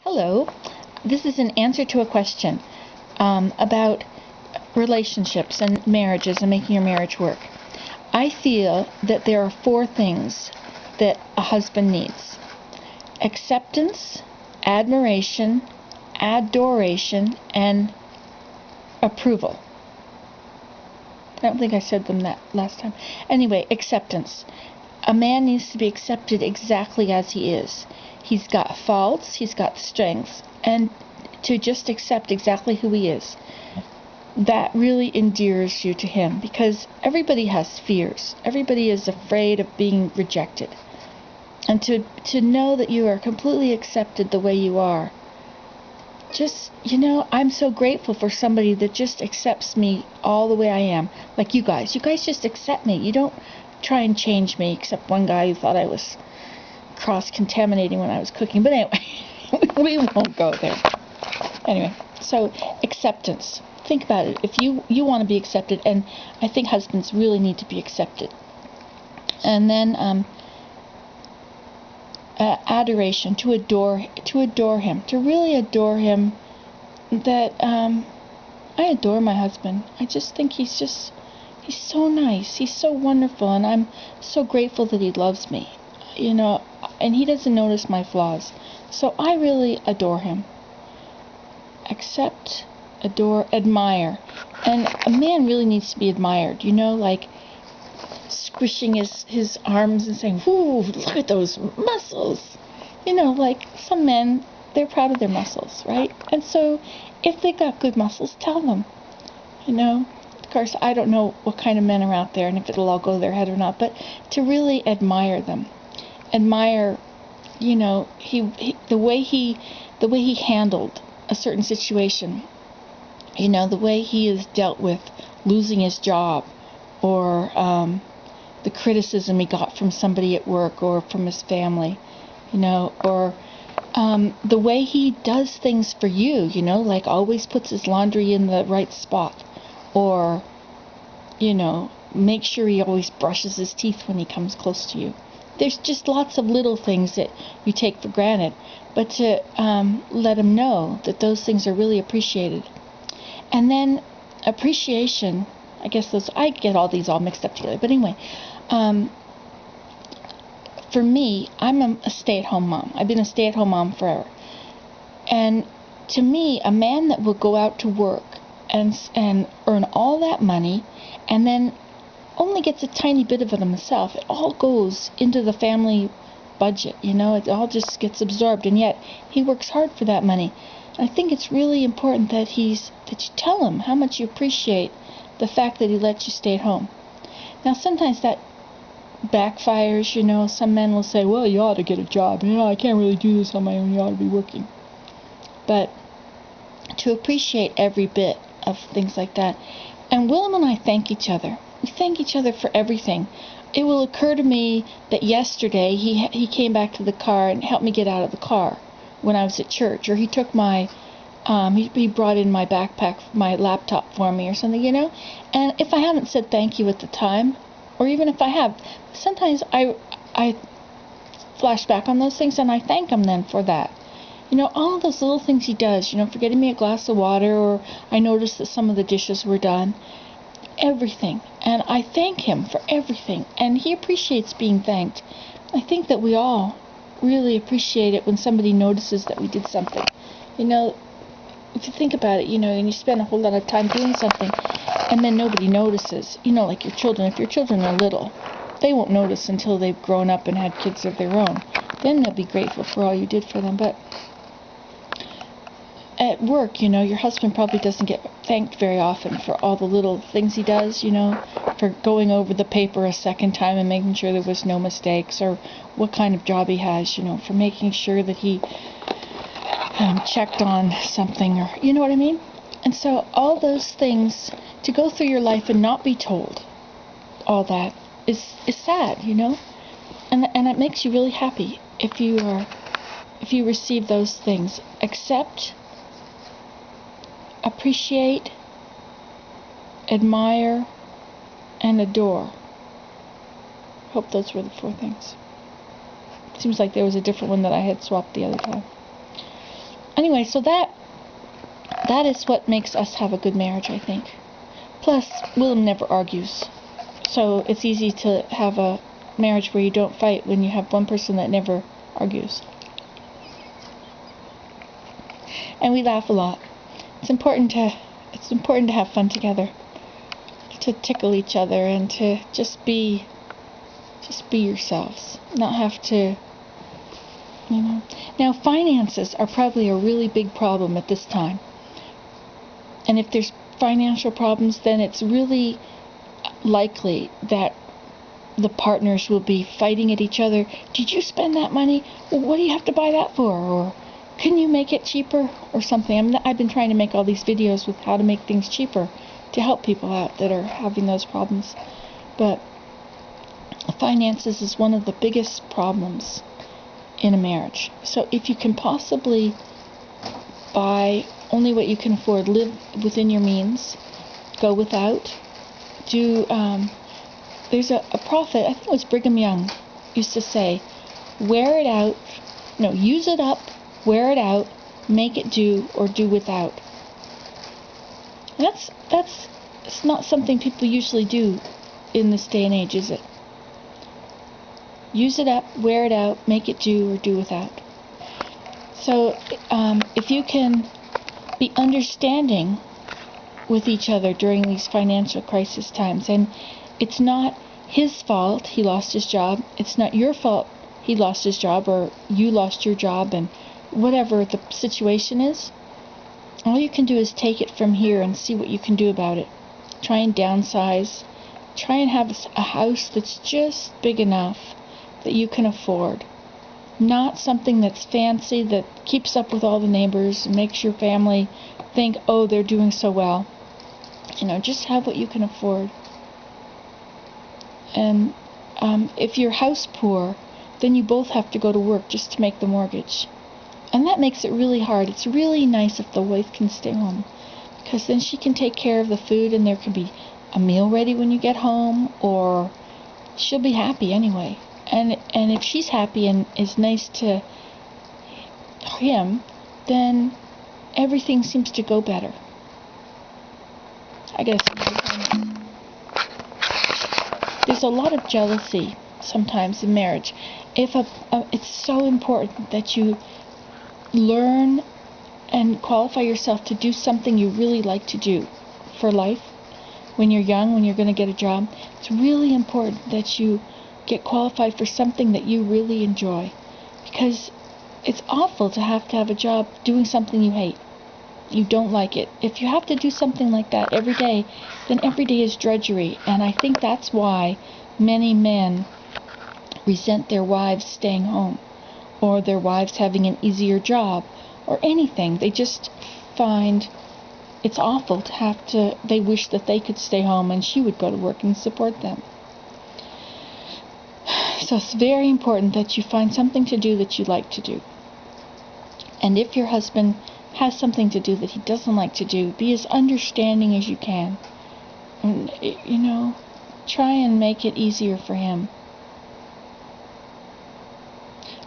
Hello. This is an answer to a question about relationships and marriages and making your marriage work. I feel that there are four things that a husband needs: acceptance, admiration, adoration, and approval. I don't think I said them that last time. Anyway, acceptance. A man needs to be accepted exactly as he is. He's got faults, he's got strengths, and to just accept exactly who he is, that really endears you to him, because everybody has fears. Everybody is afraid of being rejected. And to know that you are completely accepted the way you are, I'm so grateful for somebody that just accepts me all the way I am. Like you guys. You guys just accept me. You don't try and change me, except one guy who thought I was cross-contaminating when I was cooking. But anyway, we won't go there. Anyway, so acceptance. Think about it. If you want to be accepted, and I think husbands really need to be accepted. And then adoration, to adore him, to really adore him. That I adore my husband. I just think he's so nice. He's so wonderful, and I'm so grateful that he loves me. And he doesn't notice my flaws. So I really adore him. Accept, adore, admire. And a man really needs to be admired, like squishing his arms and saying, "Whoo, look at those muscles." Like some men, they're proud of their muscles, right? And so if they got good muscles, tell them. Of course, I don't know what kind of men are out there and if it'll all go to their head or not, but to really admire them. Admire, the way he handled a certain situation, the way he has dealt with losing his job, or the criticism he got from somebody at work or from his family, or the way he does things for you, like always puts his laundry in the right spot, or, make sure he always brushes his teeth when he comes close to you. There's just lots of little things that you take for granted, but to let him know that those things are really appreciated. And then appreciation, I get all these all mixed up together, but anyway, for me, I'm a stay-at-home mom. I've been a stay-at-home mom forever. And to me, a man that will go out to work and earn all that money and then only gets a tiny bit of it himself, it all goes into the family budget, it all just gets absorbed, and yet he works hard for that money. And I think it's really important that you tell him how much you appreciate the fact that he lets you stay at home. Now, sometimes that backfires, some men will say, "Well, you ought to get a job. I can't really do this on my own. You ought to be working." But to appreciate every bit of things like that. And Willem and I thank each other. We thank each other for everything. It will occur to me that yesterday he came back to the car and helped me get out of the car when I was at church, or he took my he brought in my backpack, my laptop for me or something, And if I haven't said thank you at the time, or even if I have, sometimes I flash back on those things and I thank him then for that. All of those little things he does, for getting me a glass of water, or I noticed that some of the dishes were done. Everything. And I thank him for everything. And he appreciates being thanked. I think that we all really appreciate it when somebody notices that we did something. If you think about it, and you spend a whole lot of time doing something, and then nobody notices. Like your children. If your children are little, they won't notice until they've grown up and had kids of their own. Then they'll be grateful for all you did for them. But at work, your husband probably doesn't get thanked very often for all the little things he does, for going over the paper a second time and making sure there was no mistakes, or what kind of job he has, for making sure that he checked on something, or, you know what I mean? And so all those things, to go through your life and not be told all that is sad, and it makes you really happy if you receive those things. Accept, appreciate, admire, and adore. Hope those were the four things. Seems like there was a different one that I had swapped the other time. anyway, so that is what makes us have a good marriage, I think. Plus, Willem never argues. So it's easy to have a marriage where you don't fight when you have one person that never argues. And we laugh a lot. It's important to have fun together, to tickle each other, and to just be yourselves. Not have to, Now, finances are probably a really big problem at this time. And if there's financial problems, then it's really likely that the partners will be fighting at each other. Did you spend that money? Well, what do you have to buy that for? Or can you make it cheaper? Or something. I've been trying to make all these videos with how to make things cheaper to help people out that are having those problems. But finances is one of the biggest problems in a marriage. So if you can possibly buy only what you can afford, live within your means, go without, there's a prophet, I think it was Brigham Young, used to say, use it up, wear it out, make it do, or do without. It's not something people usually do in this day and age, is it? Use it up, wear it out, make it do, or do without. So if you can be understanding with each other during these financial crisis times, and it's not his fault he lost his job, it's not your fault he lost his job, or you lost your job, and whatever the situation is, all you can do is take it from here and see what you can do about it. Try and downsize. Try and have a house that's just big enough that you can afford. Not something that's fancy, that keeps up with all the neighbors and makes your family think, oh, they're doing so well. Just have what you can afford. And if you're house poor, then you both have to go to work just to make the mortgage. And that makes it really hard. It's really nice if the wife can stay home, because then she can take care of the food, and there can be a meal ready when you get home, or she'll be happy anyway. And if she's happy and is nice to him, then everything seems to go better. I guess there's a lot of jealousy sometimes in marriage. It's so important that you learn and qualify yourself to do something you really like to do for life. When you're young, when you're going to get a job, it's really important that you get qualified for something that you really enjoy, because it's awful to have a job doing something you hate. You don't like it. If you have to do something like that every day, then every day is drudgery. And I think that's why many men resent their wives staying home, or their wives having an easier job, or anything. They just find it's awful to they wish that they could stay home and she would go to work and support them. So it's very important that you find something to do that you like to do. And if your husband has something to do that he doesn't like to do, be as understanding as you can. And, try and make it easier for him.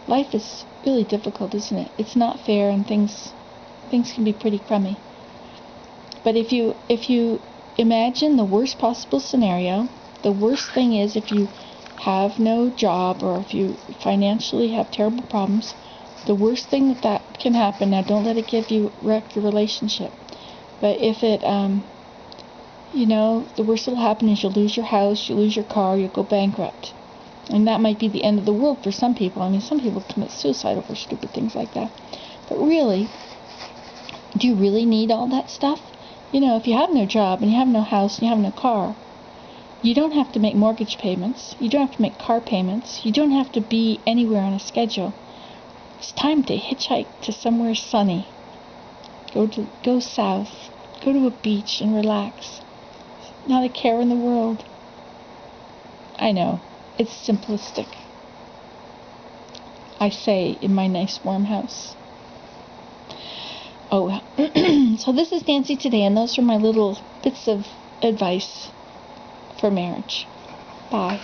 Life is really difficult, isn't it? It's not fair, and things can be pretty crummy. But if you imagine the worst possible scenario, the worst thing is if you have no job, or if you financially have terrible problems, the worst thing that can happen, now don't let it wreck your relationship, but if it, the worst that'll happen is you'll lose your house, you'll lose your car, you'll go bankrupt. And that might be the end of the world for some people. I mean, some people commit suicide over stupid things like that. But really, do you really need all that stuff? If you have no job, and you have no house, and you have no car, you don't have to make mortgage payments. You don't have to make car payments. You don't have to be anywhere on a schedule. It's time to hitchhike to somewhere sunny. Go south. Go to a beach and relax. Not a care in the world. I know, it's simplistic. I say in my nice warm house. Oh, well. So this is Nancy today, and those are my little bits of advice for marriage. Bye.